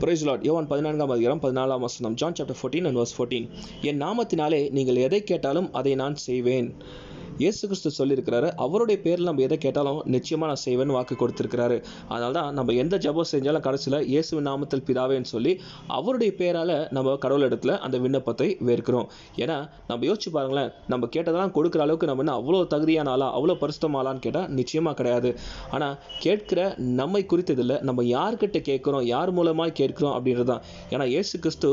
Price Lord. யோவான் 14 John chapter 14 and verse 14. என் நாமத்தினாலே நீங்கள் எதை கேட்டாலும் அதை நான் செய்வேன். இயேசு கிறிஸ்து சொல்லியிருக்கிறாரு, அவருடைய பேரில் நம்ம எதை கேட்டாலும் நிச்சயமாக நான் செய்வேன்னு வாக்கு கொடுத்துருக்கிறாரு. அதனால தான் நம்ம எந்த ஜபம் செஞ்சாலும் கடைசியில் இயேசுவின் நாமத்தில் பிதாவேன்னு சொல்லி அவருடைய பேரால் நம்ம கடவுள் இடத்துல அந்த விண்ணப்பத்தை வேர்க்கிறோம். ஏன்னா நம்ம யோசிச்சு பாருங்களேன், நம்ம கேட்டதெல்லாம் கொடுக்குற அளவுக்கு நம்ம என்ன அவ்வளோ தகுதியான ஆளா, அவ்வளோ பரிசுத்தமாலான்னு கேட்டால் நிச்சயமாக கிடையாது. ஆனால் கேட்கிற நம்மை குறித்ததில்லை, நம்ம யார்கிட்ட கேட்குறோம், யார் மூலமாக கேட்குறோம் அப்படின்றது தான். ஏன்னா இயேசு கிறிஸ்து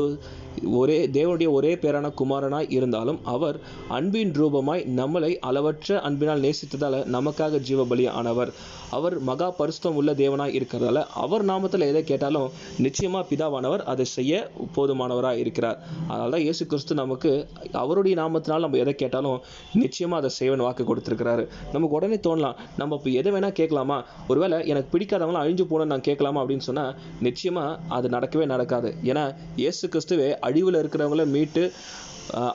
தேவனுடைய ஒரே பேரான குமாரனாய் இருந்தாலும் அவர் அன்பின் ரூபமாய் நம்மளை அளவற்ற அன்பினால் நேசித்ததால் நமக்காக ஜீவபலி ஆனவர். அவர் மகா பரிசுத்தம் உள்ள தேவனாய் இருக்கிறதால அவர் நாமத்தில் எதை கேட்டாலும் நிச்சயமாக பிதாவானவர் அதை செய்ய போதுமானவராக இருக்கிறார். அதனால தான் இயேசு கிறிஸ்து நமக்கு அவருடைய நாமத்தினால் நம்ம எதை கேட்டாலும் நிச்சயமாக அதை செய்வேன் வாக்கு கொடுத்துருக்கிறாரு. நமக்கு உடனே தோணலாம், நம்ம இப்போ எதை வேணால் கேட்கலாமா, ஒருவேளை எனக்கு பிடிக்காதவங்களாம் அழிஞ்சு போன நான் கேட்கலாமா அப்படின்னு சொன்னால் நிச்சயமாக அது நடக்கவே நடக்காது. ஏன்னா இயேசு கிறிஸ்துவே அழிவில் இருக்கிறவங்கள மீட்டு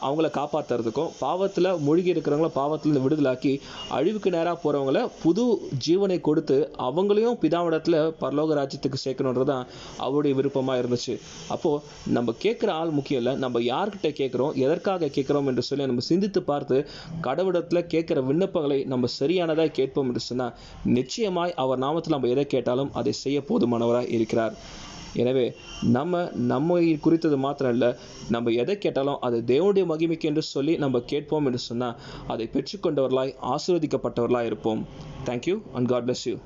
அவங்கள காப்பாற்றுறதுக்கும், பாவத்தில் மூழ்கி இருக்கிறவங்கள பாவத்திலிருந்து விடுதலாக்கி அழிவுக்கு நேராக போகிறவங்கள புது ஜீவனை கொடுத்து அவங்களையும் பிதாவிடத்தில் பரலோக ராஜ்யத்துக்கு சேர்க்கணுன்றது தான் அவருடைய விருப்பமாக இருந்துச்சு. அப்போது நம்ம கேட்குற ஆள் முக்கியம் இல்லை, நம்ம யார்கிட்ட கேட்குறோம், எதற்காக கேட்குறோம் என்று சொல்லி நம்ம சிந்தித்து பார்த்து கடவுளிடத்தில் கேட்குற விண்ணப்பங்களை நம்ம சரியானதாக கேட்போம் என்று சொன்னால் நிச்சயமாய் அவர் நாமத்தில் நம்ம எதை கேட்டாலும் அதை செய்ய போதுமானவராக இருக்கிறார். எனவே நம்ம குறித்தது மாத்திரம் இல்லை, நம்ம எதை கேட்டாலும் அது தேவனுடைய மகிமைக்கு என்று சொல்லி நம்ம கேட்போம் என்று சொன்னால் அதை பெற்றுக்கொண்டவர்களாய் ஆசீர்வதிக்கப்பட்டவர்களாய் இருப்போம். Thank you and God bless you.